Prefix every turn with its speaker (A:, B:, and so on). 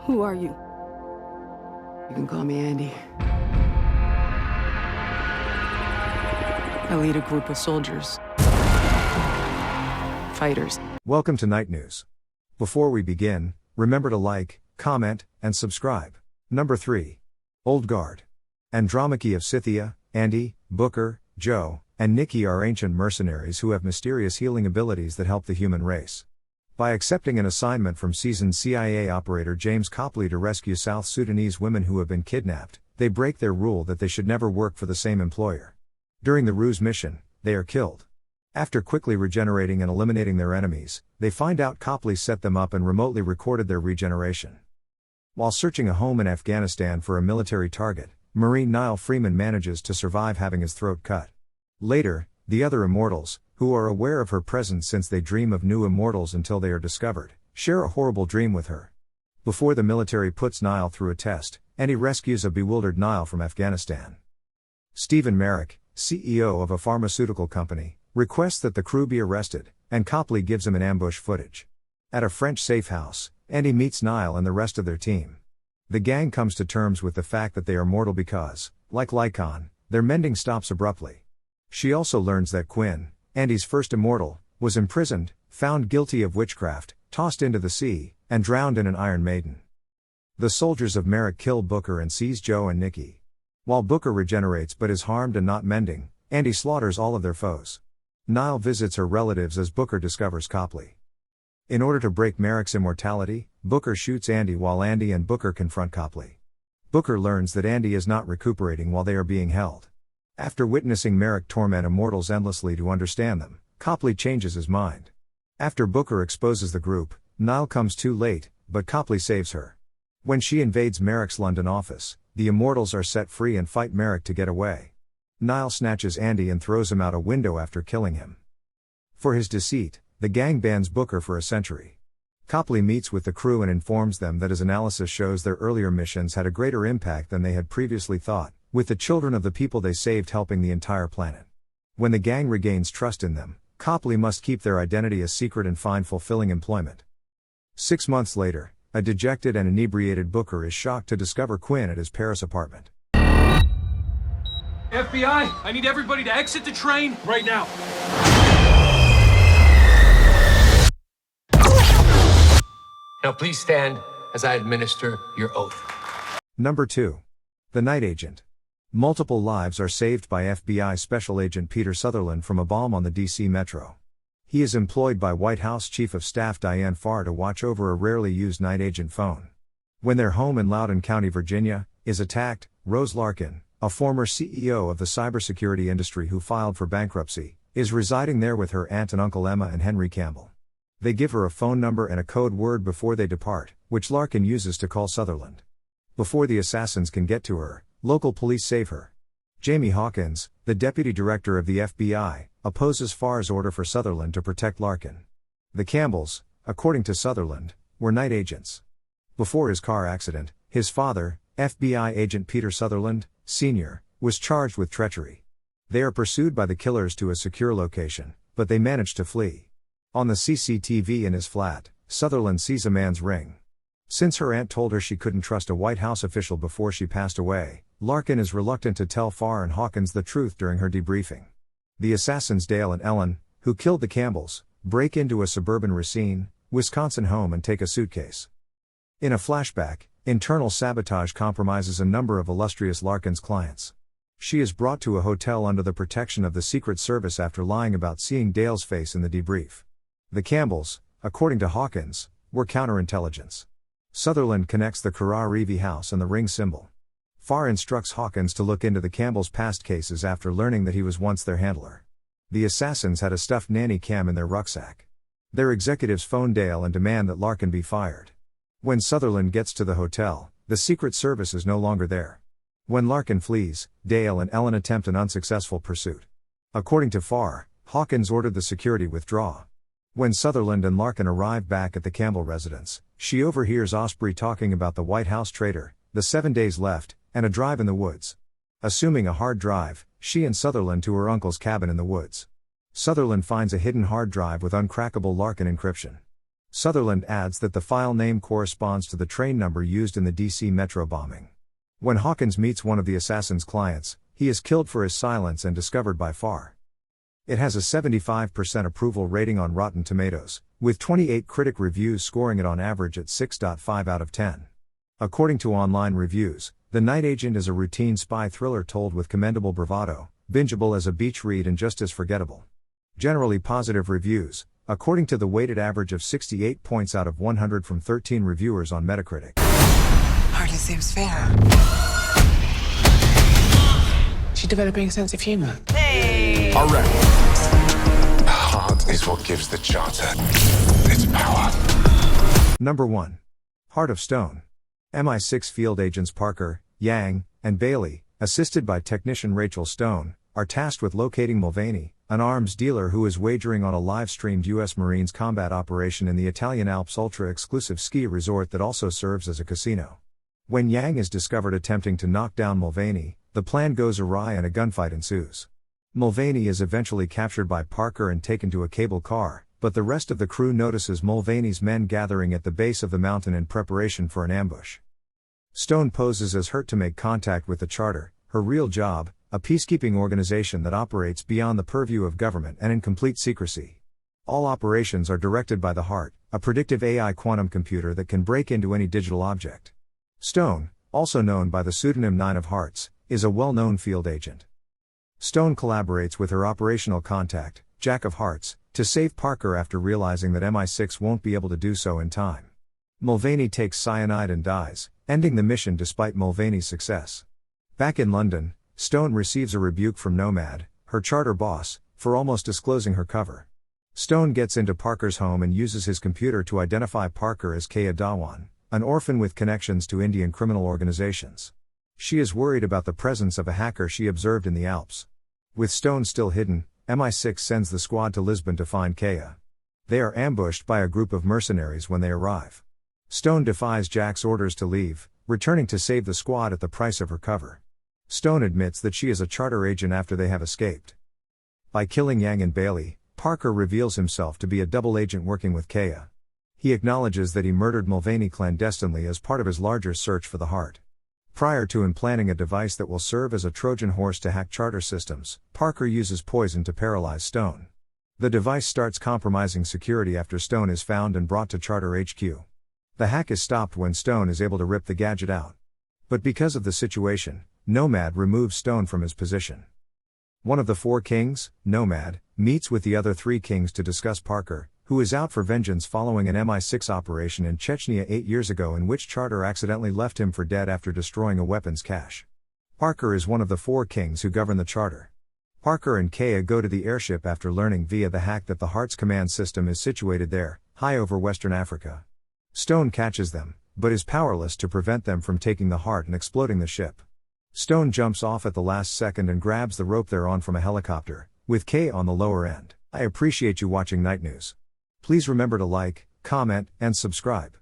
A: Who are you?
B: You can call me Andy.
A: I lead a group of soldiers. Fighters.
C: Welcome to Night News. Before we begin, remember to like, comment, and subscribe. Number 3. Old Guard. Andromache of Scythia, Andy, Booker, Joe, and Nikki are ancient mercenaries who have mysterious healing abilities that help the human race. By accepting an assignment from seasoned CIA operator James Copley to rescue South Sudanese women who have been kidnapped, they break their rule that they should never work for the same employer. During the ruse mission, they are killed. After quickly regenerating and eliminating their enemies, they find out Copley set them up and remotely recorded their regeneration. While searching a home in Afghanistan for a military target, Marine Niall Freeman manages to survive having his throat cut. Later, the other immortals, who are aware of her presence since they dream of new immortals until they are discovered, share a horrible dream with her. Before the military puts Niall through a test, Andy rescues a bewildered Niall from Afghanistan. Stephen Merrick, CEO of a pharmaceutical company, requests that the crew be arrested, and Copley gives him an ambush footage. At a French safe house, Andy meets Niall and the rest of their team. The gang comes to terms with the fact that they are mortal because, like Lycon, their mending stops abruptly. She also learns that Quinn, Andy's first immortal, was imprisoned, found guilty of witchcraft, tossed into the sea, and drowned in an Iron Maiden. The soldiers of Merrick kill Booker and seize Joe and Nikki. While Booker regenerates but is harmed and not mending, Andy slaughters all of their foes. Niall visits her relatives as Booker discovers Copley. In order to break Merrick's immortality, Booker shoots Andy while Andy and Booker confront Copley. Booker learns that Andy is not recuperating while they are being held. After witnessing Merrick torment immortals endlessly to understand them, Copley changes his mind. After Booker exposes the group, Niall comes too late, but Copley saves her. When she invades Merrick's London office, the immortals are set free and fight Merrick to get away. Niall snatches Andy and throws him out a window after killing him. For his deceit, the gang bans Booker for a century. Copley meets with the crew and informs them that his analysis shows their earlier missions had a greater impact than they had previously thought, with the children of the people they saved helping the entire planet. When the gang regains trust in them, Copley must keep their identity a secret and find fulfilling employment. 6 months later, a dejected and inebriated Booker is shocked to discover Quinn at his Paris apartment.
D: FBI, I need everybody to exit the train right now.
E: Now please stand as I administer your oath.
C: Number 2. The Night Agent. Multiple lives are saved by FBI Special Agent Peter Sutherland from a bomb on the DC Metro. He is employed by White House Chief of Staff Diane Farr to watch over a rarely used night agent phone. When their home in Loudoun County, Virginia, is attacked, Rose Larkin, a former CEO of the cybersecurity industry who filed for bankruptcy, is residing there with her aunt and uncle Emma and Henry Campbell. They give her a phone number and a code word before they depart, which Larkin uses to call Sutherland. Before the assassins can get to her, local police save her. Jamie Hawkins, the deputy director of the FBI, opposes Farr's order for Sutherland to protect Larkin. The Campbells, according to Sutherland, were night agents. Before his car accident, his father, FBI agent Peter Sutherland, Sr., was charged with treachery. They are pursued by the killers to a secure location, but they manage to flee. On the CCTV in his flat, Sutherland sees a man's ring. Since her aunt told her she couldn't trust a White House official before she passed away, Larkin is reluctant to tell Farr and Hawkins the truth during her debriefing. The assassins Dale and Ellen, who killed the Campbells, break into a suburban Racine, Wisconsin home and take a suitcase. In a flashback, internal sabotage compromises a number of illustrious Larkin's clients. She is brought to a hotel under the protection of the Secret Service after lying about seeing Dale's face in the debrief. The Campbells, according to Hawkins, were counterintelligence. Sutherland connects the Carrara-Reeve house and the ring symbol. Farr instructs Hawkins to look into the Campbells' past cases after learning that he was once their handler. The assassins had a stuffed nanny cam in their rucksack. Their executives phone Dale and demand that Larkin be fired. When Sutherland gets to the hotel, the Secret Service is no longer there. When Larkin flees, Dale and Ellen attempt an unsuccessful pursuit. According to Farr, Hawkins ordered the security withdraw. When Sutherland and Larkin arrive back at the Campbell residence, she overhears Osprey talking about the White House traitor, the 7 days left, and a drive in the woods. Assuming a hard drive, she and Sutherland to her uncle's cabin in the woods. Sutherland finds a hidden hard drive with uncrackable Larkin encryption. Sutherland adds that the file name corresponds to the train number used in the DC Metro bombing. When Hawkins meets one of the assassin's clients, he is killed for his silence and discovered by far. It has a 75% approval rating on Rotten Tomatoes, with 28 critic reviews scoring it on average at 6.5 out of 10. According to online reviews, The Night Agent is a routine spy thriller told with commendable bravado, bingeable as a beach read and just as forgettable. Generally positive reviews, according to the weighted average of 68 points out of 100 from 13 reviewers on Metacritic.
B: Hardly seems fair. She's developing a sense of humor.
F: All right. Heart is what gives the charter its power.
C: Number 1. Heart of Stone. MI6 field agents Parker, Yang, and Bailey, assisted by technician Rachel Stone, are tasked with locating Mulvaney, an arms dealer who is wagering on a live-streamed U.S. Marines combat operation in the Italian Alps ultra-exclusive ski resort that also serves as a casino. When Yang is discovered attempting to knock down Mulvaney, the plan goes awry and a gunfight ensues. Mulvaney is eventually captured by Parker and taken to a cable car, but the rest of the crew notices Mulvaney's men gathering at the base of the mountain in preparation for an ambush. Stone poses as hurt to make contact with the Charter, her real job, a peacekeeping organization that operates beyond the purview of government and in complete secrecy. All operations are directed by the Heart, a predictive AI quantum computer that can break into any digital object. Stone, also known by the pseudonym Nine of Hearts, is a well-known field agent. Stone collaborates with her operational contact, Jack of Hearts, to save Parker after realizing that MI6 won't be able to do so in time. Mulvaney takes cyanide and dies, ending the mission despite Mulvaney's success. Back in London, Stone receives a rebuke from Nomad, her charter boss, for almost disclosing her cover. Stone gets into Parker's home and uses his computer to identify Parker as Kaya Dhawan, an orphan with connections to Indian criminal organizations. She is worried about the presence of a hacker she observed in the Alps. With Stone still hidden, MI6 sends the squad to Lisbon to find Kaya. They are ambushed by a group of mercenaries when they arrive. Stone defies Jack's orders to leave, returning to save the squad at the price of her cover. Stone admits that she is a charter agent after they have escaped. By killing Yang and Bailey, Parker reveals himself to be a double agent working with Kaya. He acknowledges that he murdered Mulvaney clandestinely as part of his larger search for the Heart. Prior to implanting a device that will serve as a Trojan horse to hack charter systems, Parker uses poison to paralyze Stone. The device starts compromising security after Stone is found and brought to Charter HQ. The hack is stopped when Stone is able to rip the gadget out. But because of the situation, Nomad removes Stone from his position. One of the four kings, Nomad, meets with the other three kings to discuss Parker, who is out for vengeance following an MI6 operation in Chechnya 8 years ago in which Charter accidentally left him for dead after destroying a weapons cache. Parker is one of the four kings who govern the Charter. Parker and Kaya go to the airship after learning via the hack that the Heart's command system is situated there, high over Western Africa. Stone catches them, but is powerless to prevent them from taking the Heart and exploding the ship. Stone jumps off at the last second and grabs the rope they're on from a helicopter, with Kaya on the lower end. I appreciate you watching Night News. Please remember to like, comment, and subscribe.